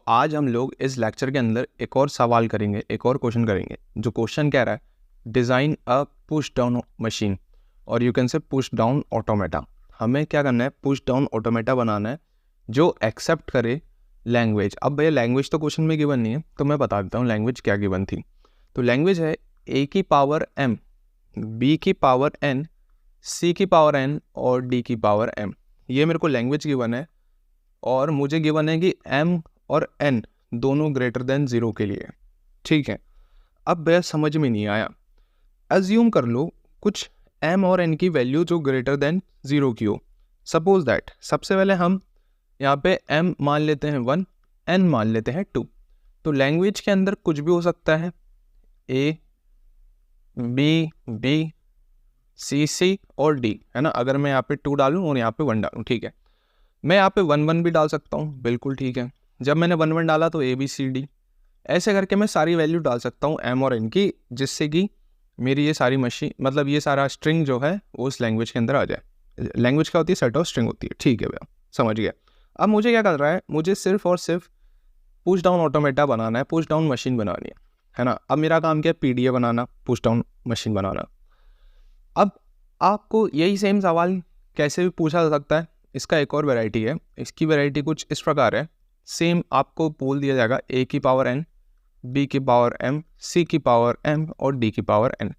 आज हम लोग इस लेक्चर के अंदर एक और सवाल करेंगे, एक और क्वेश्चन करेंगे। जो क्वेश्चन कह रहा है, design a push down machine और you can say push down automata. हमें क्या करना है, पुश डाउन ऑटोमेटा बनाना है जो एक्सेप्ट करे लैंग्वेज। अब भैया लैंग्वेज तो क्वेश्चन में गिवन नहीं है, तो मैं बता देता हूँ लैंग्वेज क्या गिवन थी। तो लैंग्वेज है ए की पावर एम, बी की पावर एन, सी की पावर एन और डी की पावर एम। ये मेरे को लैंग्वेज गिवन है और मुझे गिवन है कि m और n दोनों ग्रेटर देन 0 के लिए। ठीक है, अब भैया समझ में नहीं आया। अज्यूम कर लो कुछ m और n की वैल्यू जो ग्रेटर देन 0 की हो। सपोज दैट सबसे पहले हम यहाँ पे m मान लेते हैं 1, n मान लेते हैं 2। तो लैंग्वेज के अंदर कुछ भी हो सकता है, a, b, b, c, c और d, है ना। अगर मैं यहाँ पे 2 डालूँ और यहाँ पे 1 डालूँ, ठीक है। मैं यहाँ पे 1 1 भी डाल सकता हूँ, बिल्कुल ठीक है। जब मैंने 1 1 डाला तो ए बी सी डी, ऐसे करके मैं सारी वैल्यू डाल सकता हूँ एम और एन की, जिससे कि मेरी ये सारी मशीन मतलब ये सारा स्ट्रिंग जो है वो उस लैंग्वेज के अंदर आ जाए। लैंग्वेज क्या होती है, सेट ऑफ स्ट्रिंग होती है। ठीक है भैया, समझ गया। अब मुझे क्या कर रहा है, मुझे सिर्फ और सिर्फ पुश डाउन ऑटोमेटा बनाना है, पुश डाउन मशीन बनानी है ना। अब मेरा काम क्या है, पीडीए बनाना, पुश डाउन मशीन बनाना। अब आपको यही सेम सवाल कैसे भी पूछा जा सकता है। इसका एक और वैरायटी है, इसकी वैरायटी कुछ इस प्रकार है। सेम आपको बोल दिया जाएगा a की पावर n, b की पावर m, c की पावर m और d की पावर n।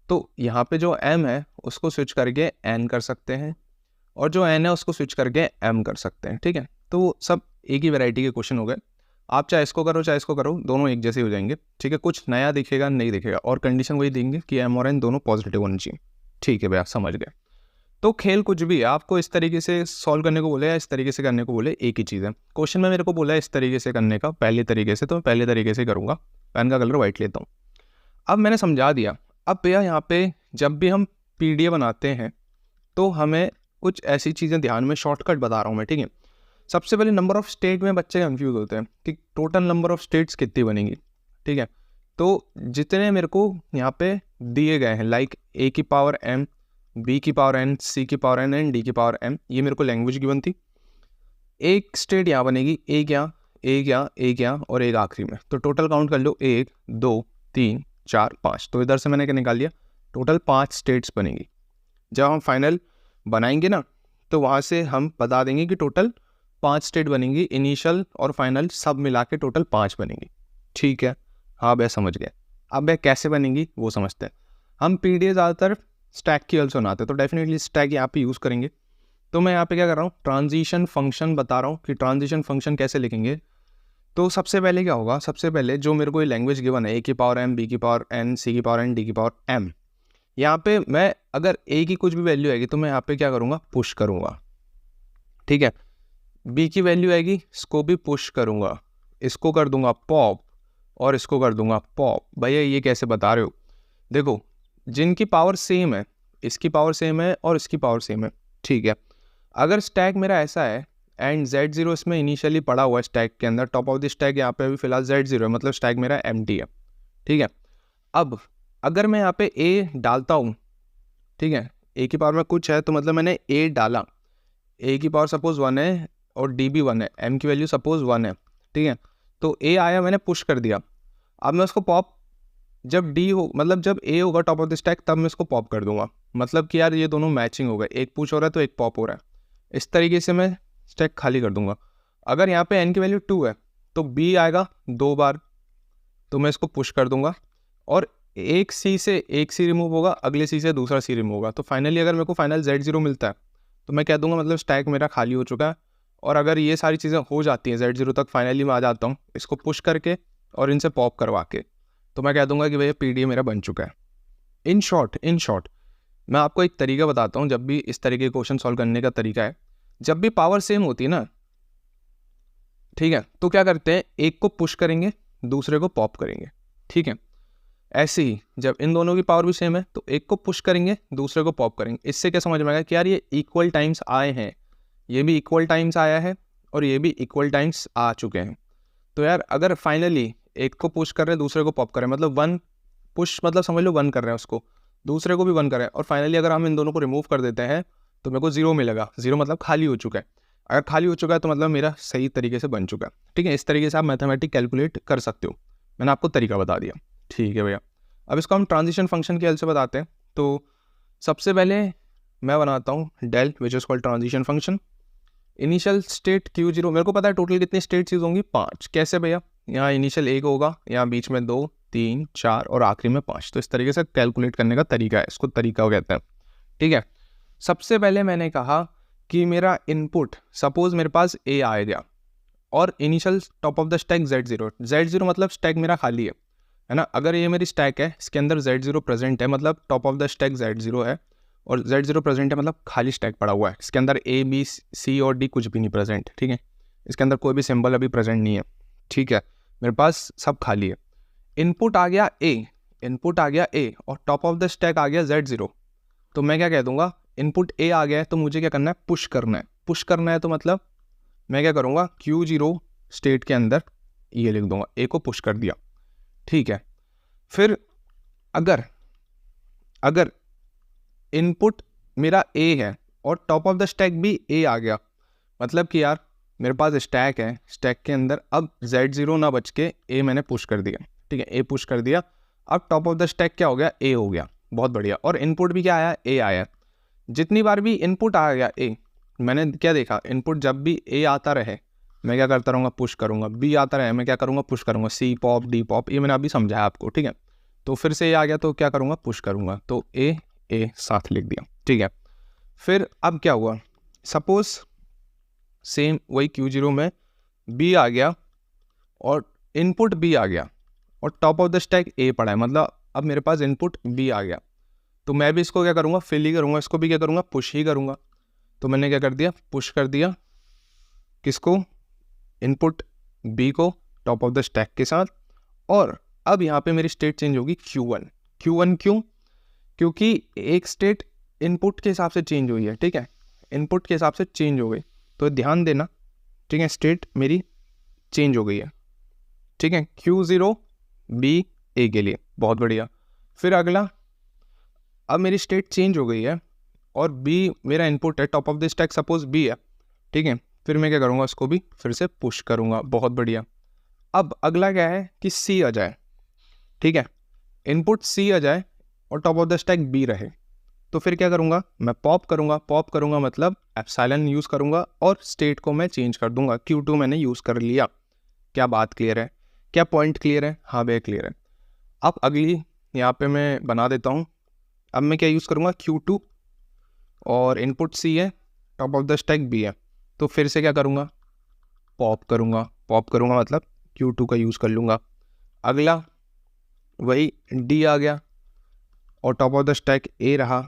तो यहाँ पे जो m है उसको स्विच करके n कर सकते हैं और जो n है उसको स्विच करके m कर सकते हैं। ठीक है, तो सब एक ही वैरायटी के क्वेश्चन हो गए। आप चाहे इसको करो चाहे इसको करो, दोनों एक जैसे हो जाएंगे। ठीक है, कुछ नया दिखेगा नहीं दिखेगा, और कंडीशन वही देंगे कि m और n दोनों पॉजिटिव होनी चाहिए। ठीक है भैया, समझ गए। तो खेल कुछ भी है, आपको इस तरीके से सॉल्व करने को बोले या इस तरीके से करने को बोले, एक ही चीज़ है। क्वेश्चन में मेरे को बोला है इस तरीके से करने का, पहले तरीके से, तो मैं पहले तरीके से करूँगा। पेन का कलर वाइट लेता हूँ। अब मैंने समझा दिया। अब भैया यहाँ पे जब भी हम पीडीए बनाते हैं तो हमें कुछ ऐसी चीज़ें ध्यान में, शॉर्टकट बता रहा हूँ मैं, ठीक है। सबसे पहले नंबर ऑफ स्टेट में बच्चे कन्फ्यूज़ होते हैं कि टोटल नंबर ऑफ स्टेट्स कितनी बनेंगी। ठीक है, तो जितने मेरे को यहाँ पे दिए गए हैं, लाइक ए की पावर एम, बी की पावर एन, सी की पावर एन एंड डी की पावर एम, ये मेरे को लैंग्वेज गिवन थी। एक स्टेट यहाँ बनेगी, एक यहाँ, एक यहाँ, एक यहाँ और एक आखिरी में। तो टोटल काउंट कर लो, 1 2 3 4 5। तो इधर से मैंने क्या निकाल लिया, टोटल 5 स्टेट्स बनेगी। जब हम फाइनल बनाएंगे ना, तो वहाँ से हम बता देंगे कि टोटल 5 स्टेट बनेंगी, इनिशियल और फाइनल सब मिला के टोटल 5 बनेंगी। ठीक है, हाँ भैया समझ गए। अब भैया कैसे बनेंगी वो समझते हैं। हम पीडीए ज़्यादातर स्टैक की हेल्प से बनाते हैं, तो डेफिनेटली स्टैक यहाँ पे यूज़ करेंगे। तो मैं यहाँ पे क्या कर रहा हूँ, ट्रांजिशन फंक्शन बता रहा हूँ कि ट्रांजिशन फंक्शन कैसे लिखेंगे। तो सबसे पहले क्या होगा, सबसे पहले जो मेरे को ये लैंग्वेज गिवन है, ए की पावर एम, बी की पावर एन, सी की पावर एन, डी की पावर एम, यहाँ पे मैं अगर ए की कुछ भी वैल्यू आएगी तो मैं यहाँ पे क्या करूँगा, पुश करूँगा। ठीक है, बी की वैल्यू आएगी, इसको भी पुश करूँगा, इसको कर दूंगा पॉप और इसको कर दूंगा पॉप। भैया ये कैसे बता रहे हो, देखो जिनकी पावर सेम है, इसकी पावर सेम है और इसकी पावर सेम है। ठीक है, अगर स्टैक मेरा ऐसा है एंड Z0 इसमें इनिशियली पड़ा हुआ है स्टैक के अंदर, टॉप ऑफ द स्टैक यहाँ पे अभी फिलहाल Z0 है, मतलब स्टैक मेरा एम्प्टी है। ठीक है, अब अगर मैं यहाँ पे A डालता हूँ, ठीक है, A की पावर में कुछ है तो मतलब मैंने A डाला, A की पावर सपोज 1 है और D भी 1 है, M की वैल्यू सपोज 1 है। ठीक है, तो A आया, मैंने पुश कर दिया। अब मैं उसको पॉप, जब D हो मतलब जब A होगा टॉप ऑफ द स्टैक, तब मैं इसको पॉप कर दूंगा। मतलब कि यार ये दोनों मैचिंग हो गए, एक पुश हो रहा है तो एक पॉप हो रहा है। इस तरीके से मैं स्टैक खाली कर दूंगा। अगर यहाँ पे n की वैल्यू 2 है तो B आएगा 2 बार, तो मैं इसको पुश कर दूंगा और एक C से एक C रिमूव होगा, अगले C से दूसरा C रिमूव होगा। तो फाइनली अगर मेरे को फाइनल Z0 मिलता है तो मैं कह दूंगा मतलब स्टैक मेरा खाली हो चुका है। और अगर ये सारी चीज़ें हो जाती हैं, Z0 तक फाइनली मैं आ जाता हूँ इसको पुश करके और इनसे पॉप करवा के, तो मैं कह दूंगा कि भैया पीडीए मेरा बन चुका है। इन शॉर्ट मैं आपको एक तरीका बताता हूँ, जब भी इस तरीके के क्वेश्चन सॉल्व करने का तरीका है। जब भी पावर सेम होती है ना, ठीक है, तो क्या करते हैं, एक को पुश करेंगे दूसरे को पॉप करेंगे। ठीक है, ऐसे ही जब इन दोनों की पावर भी सेम है तो एक को पुश करेंगे दूसरे को पॉप करेंगे। इससे क्या समझ में आएगा कि यार ये इक्वल टाइम्स आए हैं, ये भी इक्वल टाइम्स आया है और ये भी इक्वल टाइम्स आ चुके हैं। तो यार अगर फाइनली एक को पुश कर रहे हैं दूसरे को पॉप कर रहे हैं, मतलब 1 पुश मतलब समझ लो 1 कर रहे हैं उसको, दूसरे को भी 1 कर रहे हैं, और फाइनली अगर हम इन दोनों को रिमूव कर देते हैं तो मेरे को 0 मिलेगा। 0 मतलब खाली हो चुका है। अगर खाली हो चुका है तो मतलब मेरा सही तरीके से बन चुका है। ठीक है, इस तरीके से आप मैथमेटिक कैलकुलेट कर सकते हो। मैंने आपको तरीका बता दिया। ठीक है भैया, अब इसको हम ट्रांजिशन फंक्शन की हेल्प से बताते हैं। तो सबसे पहले मैं बनाता हूँ del which is called transition function. Initial state Q0, मेरे को पता है टोटल कितनी स्टेट्स यूज होंगी, 5। कैसे भैया, यहाँ इनिशियल 1 होगा, यहाँ बीच में 2, 3, 4 और आखिरी में 5। तो इस तरीके से कैलकुलेट करने का तरीका है, इसको तरीका कहते हैं। ठीक है, सबसे पहले मैंने कहा कि मेरा इनपुट, सपोज मेरे पास A आ गया और initial top of the stack Z0। Z0 मतलब स्टैक मेरा खाली है ना। अगर ये मेरी स्टैक है, इसके अंदर Z0 प्रेजेंट है, मतलब top of the stack Z0 है और Z0 प्रेजेंट है, मतलब खाली स्टैक पड़ा हुआ है। इसके अंदर A, B, C और D कुछ भी नहीं प्रेजेंट। ठीक है, इसके अंदर कोई भी सिंबल अभी प्रेजेंट नहीं है। ठीक है, मेरे पास सब खाली है। इनपुट आ गया A, इनपुट आ गया A और टॉप ऑफ द स्टैक आ गया Z0। तो मैं क्या कह दूंगा, इनपुट A आ गया है तो मुझे क्या करना है, पुश करना है। पुश करना है तो मतलब मैं क्या करूँगा, Q0 स्टेट के अंदर ये लिख दूंगा, A को पुश कर दिया। ठीक है, फिर अगर इनपुट मेरा A है और टॉप ऑफ द स्टैक भी A आ गया, मतलब कि यार मेरे पास स्टैक है, स्टैक के अंदर अब Z0 ना बच के A मैंने पुश कर दिया। ठीक है, A पुश कर दिया, अब टॉप ऑफ द स्टैक क्या हो गया, A हो गया। बहुत बढ़िया, और इनपुट भी क्या आया, A आया। जितनी बार भी इनपुट आ गया A, मैंने क्या देखा, इनपुट जब भी A आता रहे मैं क्या करता रहूँगा, पुश करूँगा। B आता रहे मैं क्या करूँगा, पुश करूँगा। C पॉप, D पॉप, ये मैंने अभी समझाया आपको। ठीक है, तो फिर से A आ गया तो क्या करूँगा, पुश करूँगा। तो A साथ लिख दिया। ठीक है, फिर अब क्या हुआ, सपोज सेम वही Q0 में B आ गया और इनपुट B आ गया और top of the stack A पड़ा है, मतलब अब मेरे पास इनपुट B आ गया। तो मैं भी इसको क्या करूँगा, फिल ही करूँगा, इसको भी क्या करूँगा, पुश ही करूँगा। तो मैंने क्या कर दिया, पुश कर दिया किसको, इनपुट B को टॉप ऑफ द स्टैक के साथ। और अब यहाँ पे मेरी स्टेट चेंज होगी Q1। Q1 क्यों, क्योंकि एक स्टेट इनपुट के हिसाब से चेंज हुई है। ठीक है, इनपुट के हिसाब से चेंज हो गई, तो ध्यान देना। ठीक है, स्टेट मेरी चेंज हो गई है। ठीक है, Q0 B A के लिए, बहुत बढ़िया। फिर अगला, अब मेरी स्टेट चेंज हो गई है और B मेरा इनपुट है, top of the stack suppose B है। ठीक है, फिर मैं क्या करूँगा, उसको भी फिर से पुश करूँगा। बहुत बढ़िया। अब अगला क्या है कि C आ जाए। ठीक है, इनपुट C आ जाए और top of the stack B रहे, तो फिर क्या करूँगा, मैं पॉप करूँगा। पॉप करूँगा मतलब एप्सिलॉन यूज़ करूँगा और स्टेट को मैं चेंज कर दूंगा। Q2 मैंने यूज़ कर लिया। क्या बात क्लियर है, क्या पॉइंट क्लियर है? हाँ भैया क्लियर है। अब अगली यहाँ पे मैं बना देता हूँ। अब मैं क्या यूज़ करूँगा, Q2 और इनपुट C है, top of the stack B है, तो फिर से क्या करूँगा, पॉप करूँगा। पॉप करूँगा मतलब Q2 का यूज़ कर लूँगा। अगला वही D आ गया और top of the stack A रहा,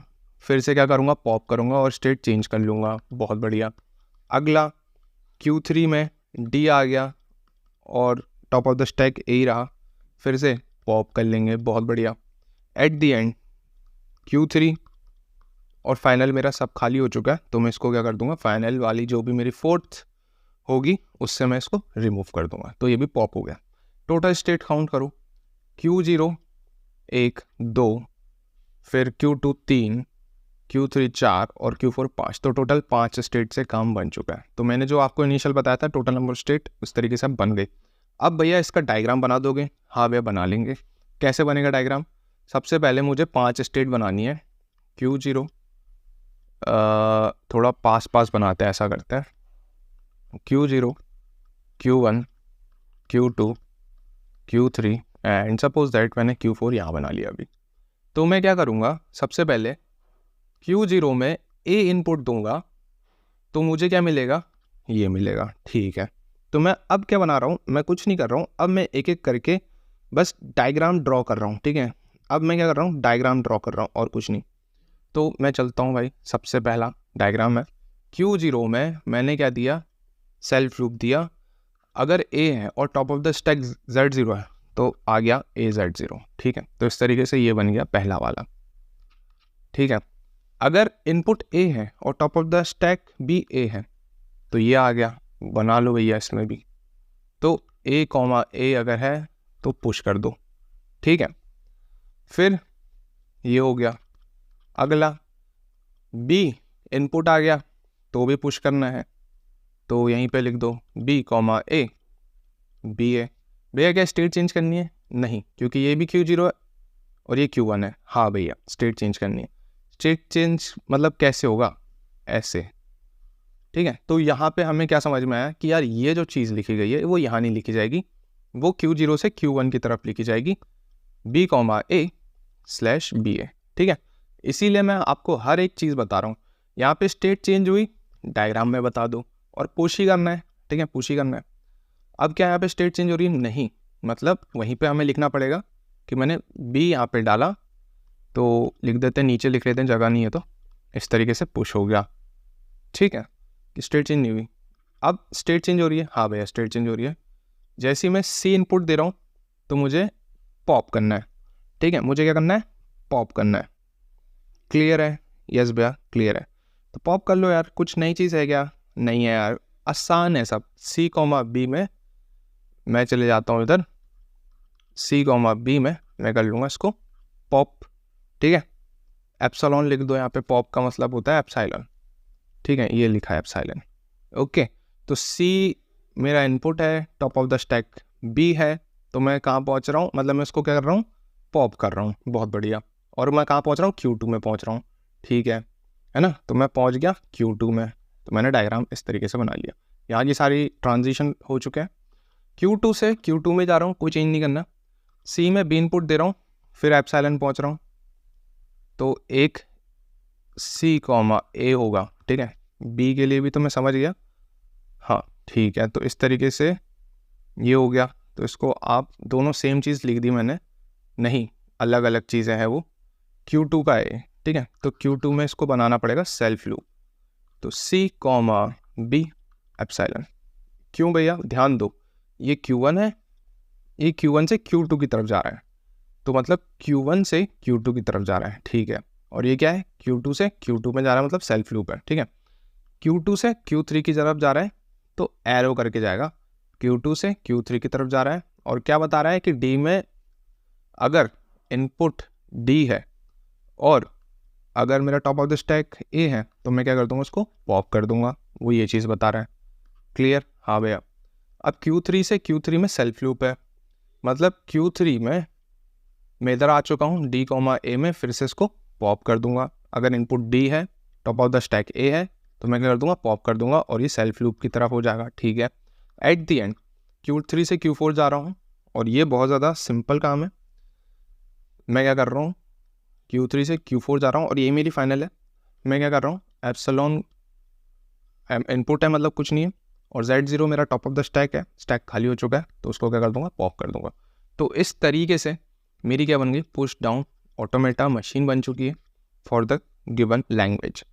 फिर से क्या करूँगा, पॉप करूँगा और स्टेट चेंज कर लूँगा। बहुत बढ़िया। अगला Q3 में D आ गया और top of the stack A रहा, फिर से पॉप कर लेंगे। बहुत बढ़िया। एट द एंड Q3 और फाइनल मेरा सब खाली हो चुका है, तो मैं इसको क्या कर दूंगा, फाइनल वाली जो भी मेरी फोर्थ होगी उससे मैं इसको रिमूव कर दूंगा, तो ये भी पॉप हो गया। टोटल स्टेट काउंट करो, Q0 1 2, फिर Q2 3, Q3 4 और Q4 5, तो टोटल 5 स्टेट से काम बन चुका है। तो मैंने जो आपको इनिशियल बताया था टोटल नंबर स्टेट, उस तरीके से बन गई। अब भैया इसका डायग्राम बना दोगे? हाँ भैया बना लेंगे। कैसे बनेगा डायग्राम? सबसे पहले मुझे 5 स्टेट बनानी है। Q0 थोड़ा पास पास बनाते हैं, ऐसा करते हैं, Q0 Q1 Q2 Q3 and suppose that मैंने Q4 यहाँ बना लिया अभी। तो मैं क्या करूँगा, सबसे पहले Q0 में A इनपुट दूंगा तो मुझे क्या मिलेगा, ये मिलेगा। ठीक है, तो मैं अब क्या बना रहा हूँ, मैं कुछ नहीं कर रहा हूँ, अब मैं एक एक करके बस डायग्राम ड्रॉ कर रहा हूँ। ठीक है, अब मैं क्या कर रहा हूँ, डायग्राम ड्रॉ कर रहा हूँ और कुछ नहीं। तो मैं चलता हूँ भाई, सबसे पहला डायग्राम है Q0 में मैंने क्या दिया, सेल्फ लूप दिया। अगर A है और top of the stack Z0 है तो आ गया A Z0। ठीक है, तो इस तरीके से ये बन गया पहला वाला। ठीक है, अगर इनपुट A है और टॉप ऑफ द स्टैक भी A है तो ये आ गया, बना लो भैया इसमें भी। तो A, अगर है तो पुश कर दो। ठीक है, फिर ये हो गया। अगला B इनपुट आ गया तो भी पुश करना है। तो यहीं पे लिख दो बी कॉमा ए, बी ए। भैया क्या स्टेट चेंज करनी है? नहीं, क्योंकि ये भी Q0 है और ये Q1 है। हाँ भैया स्टेट चेंज करनी है। स्टेट चेंज मतलब कैसे होगा? ऐसे, ठीक है। तो यहाँ पे हमें क्या समझ में आया कि यार ये जो चीज़ लिखी गई है वो यहाँ नहीं लिखी जाएगी, वो Q0 से Q1 की तरफ लिखी जाएगी, B comma A slash B A, ठीक है। इसीलिए मैं आपको हर एक चीज़ बता रहा हूँ। यहाँ पे स्टेट चेंज हुई, डायग्राम में बता दो, और पुश ही करना है, ठीक है, पुश ही करना है। अब क्या यहाँ पे स्टेट चेंज हो रही है? नहीं, मतलब वहीं पे हमें लिखना पड़ेगा कि मैंने बी यहाँ पे डाला, तो लिख देते हैं, नीचे लिख लेते हैं, जगह नहीं है तो इस तरीके से पुश हो गया, ठीक है। स्टेट चेंज नहीं हुई। अब स्टेट चेंज हो रही है, हाँ भैया स्टेट चेंज हो रही है। जैसे ही मैं सी इनपुट दे रहा हूँ तो मुझे पॉप करना है, ठीक है, मुझे क्या करना है? पॉप करना है। क्लियर है? यस भैया क्लियर है। तो पॉप कर लो यार, कुछ नई चीज़ है क्या? नहीं है यार, आसान है सब। सी कॉमा बी में मैं चले जाता हूँ इधर, सी कॉमा बी में मैं कर लूँगा इसको पॉप, ठीक है। एप्सिलॉन लिख दो यहाँ पे, पॉप का मतलब होता है एप्सिलॉन, ठीक है, ये लिखा है एप्सिलॉन, ओके। तो सी मेरा इनपुट है, top of the stack B है, तो मैं कहाँ पहुँच रहा हूँ? मतलब मैं इसको क्या कर रहा हूँ? पॉप कर रहा हूँ, बहुत बढ़िया। और मैं कहाँ पहुँच रहा हूँ? Q2 में पहुँच रहा हूँ, ठीक है ना। तो मैं पहुँच गया Q2 में, तो मैंने डायग्राम इस तरीके से बना लिया। यहाँ की सारी ट्रांजिशन हो चुके हैं। Q2 से Q2 में जा रहा हूँ, कोई चेंज नहीं करना। सी में बी इनपुट दे रहा हूँ, फिर एप्सिलॉन पहुँच रहा हूँ, तो एक सी कॉमा ए होगा, ठीक है। बी के लिए भी तो मैं समझ गया, हाँ ठीक है। तो इस तरीके से ये हो गया। तो इसको आप दोनों सेम चीज़ लिख दी मैंने, नहीं अलग अलग चीज़ें हैं वो। Q2 का है, ठीक है। तो Q2 में इसको बनाना पड़ेगा सेल्फ लूप, तो सी कॉमा बी एप्सिलॉन। क्यों भैया? ध्यान दो, ये Q1 है, ये Q1 से Q2 की तरफ जा रहा है, तो मतलब Q1 से Q2 की तरफ जा रहा है, ठीक है। और ये क्या है? Q2 से Q2 में जा रहा है, मतलब सेल्फ लूप है, ठीक है। Q2 से Q3 की तरफ जा रहा है, तो एरो करके जाएगा, Q2 से Q3 की तरफ जा रहा है। और क्या बता रहा है कि D में अगर इनपुट D है और अगर मेरा top of the stack A है, तो मैं क्या कर दूंगा? उसको पॉप कर दूंगा, वो ये चीज़ बता रहा है। क्लियर? हाँ भैया। अब Q3 से Q3 में सेल्फ लूप है, मतलब Q3 में मैं इधर आ चुका हूँ D कॉमा A में, फिर से इसको पॉप कर दूंगा। अगर इनपुट D है, top of the stack A है, तो मैं क्या कर दूंगा? पॉप कर दूंगा, और ये सेल्फ लूप की तरफ हो जाएगा, ठीक है। एट दी एंड Q3 से Q4 जा रहा हूँ, और ये बहुत ज़्यादा सिंपल काम है। मैं क्या कर रहा हूँ? Q3 से Q4 जा रहा हूँ, और ये मेरी फाइनल है। मैं क्या कर रहा हूँ? एप्सिलॉन इनपुट है, मतलब कुछ नहीं है, और Z0 मेरा टॉप ऑफ द स्टैक है, स्टैक खाली हो चुका है, तो उसको क्या कर दूंगा? पॉप कर दूंगा। तो इस तरीके से मेरी क्या बन गई? पुश डाउन ऑटोमेटा मशीन बन चुकी है for the given language.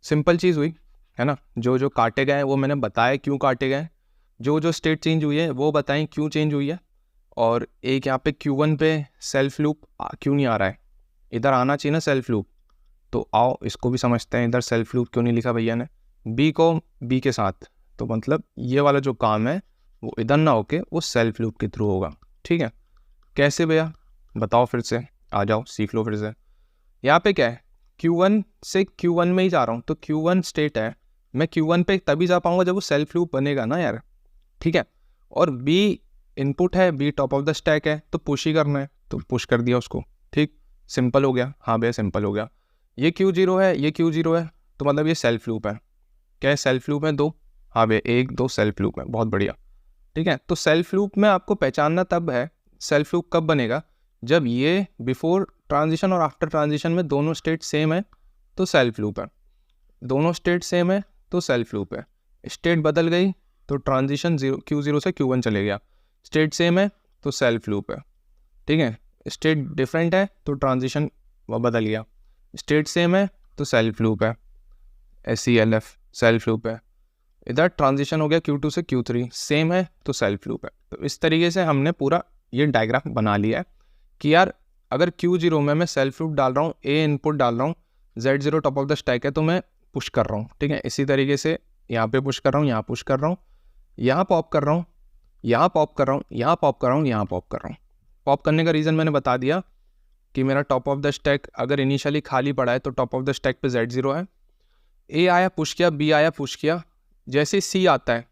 Simple चीज़ हुई है ना। जो जो काटे गए वो मैंने बताया क्यों काटे गए, जो जो स्टेट चेंज हुई है वो बताएं क्यों चेंज हुई है। और एक यहाँ पे Q1 पे सेल्फ लूप क्यों नहीं आ रहा है? इधर आना चाहिए ना सेल्फ लूप, तो आओ इसको भी समझते हैं। इधर सेल्फ लूप क्यों नहीं लिखा भैया ने? बी को बी के साथ, तो मतलब ये वाला जो काम है वो इधर ना होके वो सेल्फ लूप के थ्रू होगा, ठीक है। कैसे भैया? बताओ फिर से, आ जाओ सीख लो फिर से। यहाँ पे क्या है? Q1 से Q1 में ही जा रहा हूँ, तो Q1 स्टेट है, मैं Q1 पे तभी जा पाऊंगा जब वो सेल्फ लूप बनेगा ना यार, ठीक है। और B इनपुट है, B top of the stack है, तो पुश ही करना है, तो पुश कर दिया उसको, ठीक। सिंपल हो गया। हाँ भैया सिंपल हो गया। ये Q0 है, ये Q0 है, तो मतलब ये सेल्फ लूप है। क्या है? सेल्फ लूप है दो। हाँ भैया 1 2 सेल्फ लूप है, बहुत बढ़िया, ठीक है। तो सेल्फ लूप में आपको पहचानना तब है, सेल्फ लूप कब बनेगा? जब ये बिफोर ट्रांजिशन और आफ्टर ट्रांजिशन में दोनों स्टेट सेम है, तो सेल्फ लूप है। दोनों स्टेट सेम है तो सेल्फ लूप है। स्टेट बदल गई तो ट्रांजिशन Q0 से Q1 चले गया। स्टेट सेम है तो सेल्फ लूप है, ठीक है। स्टेट डिफरेंट है तो ट्रांजिशन बदल गया। स्टेट सेम है तो सेल्फ लूप है, SELF सेल्फ लूप है। इधर ट्रांजिशन हो गया Q2 से Q3, सेम है तो सेल्फ लूप है। तो इस तरीके से हमने पूरा ये डायग्राम बना लिया है कि यार अगर Q0 में मैं सेल्फ लूप डाल रहा हूँ, A इनपुट डाल रहा हूँ, Z0 top of the stack है, तो मैं पुश कर रहा हूँ, ठीक है। इसी तरीके से यहाँ पे पुश कर रहा हूँ, यहाँ पुश कर रहा हूँ, यहाँ पॉप कर रहा हूँ, यहाँ पॉप कर रहा हूँ, यहाँ पॉप कर रहा हूँ, यहाँ पॉप कर रहा हूँ। पॉप करने का रीज़न मैंने बता दिया कि मेरा टॉप ऑफ द स्टैक अगर इनिशियली खाली पड़ा है तो टॉप ऑफ द स्टैक पे Z0 है। A आया पुश किया, B आया पुश किया, जैसे सी आता है,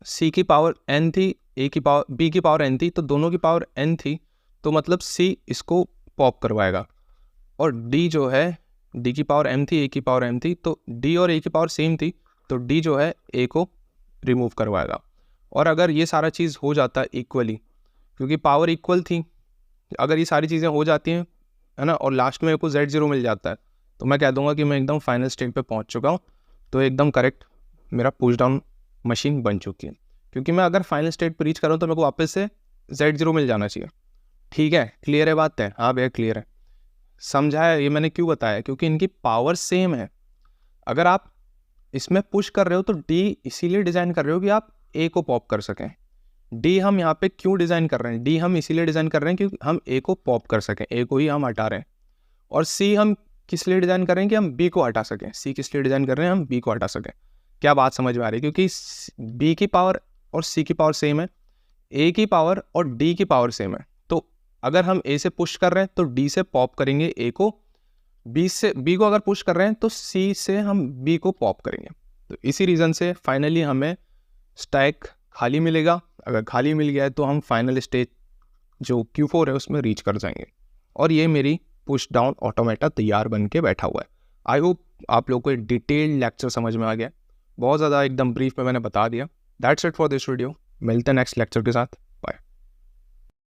सी की पावर n थी, ए की पावर बी की पावर n थी, तो दोनों की पावर n थी, तो मतलब सी इसको पॉप करवाएगा। और डी जो है, डी की पावर m थी, ए की पावर m थी, तो डी और ए की पावर सेम थी, तो डी जो है ए को रिमूव करवाएगा। और अगर ये सारा चीज़ हो जाता है इक्वली, क्योंकि पावर इक्वल थी, अगर ये सारी चीज़ें हो जाती हैं, है ना, और लास्ट में मेरे को Z0 मिल जाता है, तो मैं कह दूंगा कि मैं एकदम फाइनल स्टेज पे पहुंच चुका हूँ। तो एकदम करेक्ट मेरा पुश डाउन मशीन बन चुकी है, क्योंकि मैं अगर फाइनल स्टेज पर रीच करूँ तो मेरे को वापस से Z0 मिल जाना चाहिए। ठीक है, क्लियर है बात है? हाँ भैया क्लियर है, समझा है? ये मैंने क्यों बताया, क्योंकि इनकी पावर सेम है। अगर आप इसमें पुश कर रहे हो तो डी इसीलिए डिज़ाइन कर रहे हो कि आप ए को पॉप कर सकें। डी हम यहाँ पे क्यों डिज़ाइन कर रहे हैं? डी हम इसीलिए डिज़ाइन कर रहे हैं क्योंकि हम ए को पॉप कर सकें, ए को ही हम हटा रहे हैं। और सी हम किस लिए डिज़ाइन कर रहे हैं? कि हम बी को हटा सकें। सी किस लिए डिज़ाइन कर रहे हैं? हम बी को हटा सकें। क्या बात समझ में आ रही है? क्योंकि बी की पावर और सी की पावर सेम है, ए की पावर और डी की पावर सेम है। तो अगर हम ए से पुश कर रहे हैं तो डी से पॉप करेंगे ए को, बी को अगर पुश कर रहे हैं तो सी से हम बी को पॉप करेंगे। तो इसी रीज़न से फाइनली हमें स्टैक खाली मिलेगा। अगर खाली मिल गया है तो हम फाइनल स्टेज जो Q4 है उसमें रीच कर जाएंगे। और ये मेरी पुश डाउन ऑटोमेटा तैयार बन के बैठा हुआ है। आई होप आप लोगों को एक डिटेल्ड लेक्चर समझ में आ गया। बहुत ज़्यादा एकदम ब्रीफ में मैंने बता दिया। That's it for this video. मिलते हैं नेक्स्ट लेक्चर के साथ।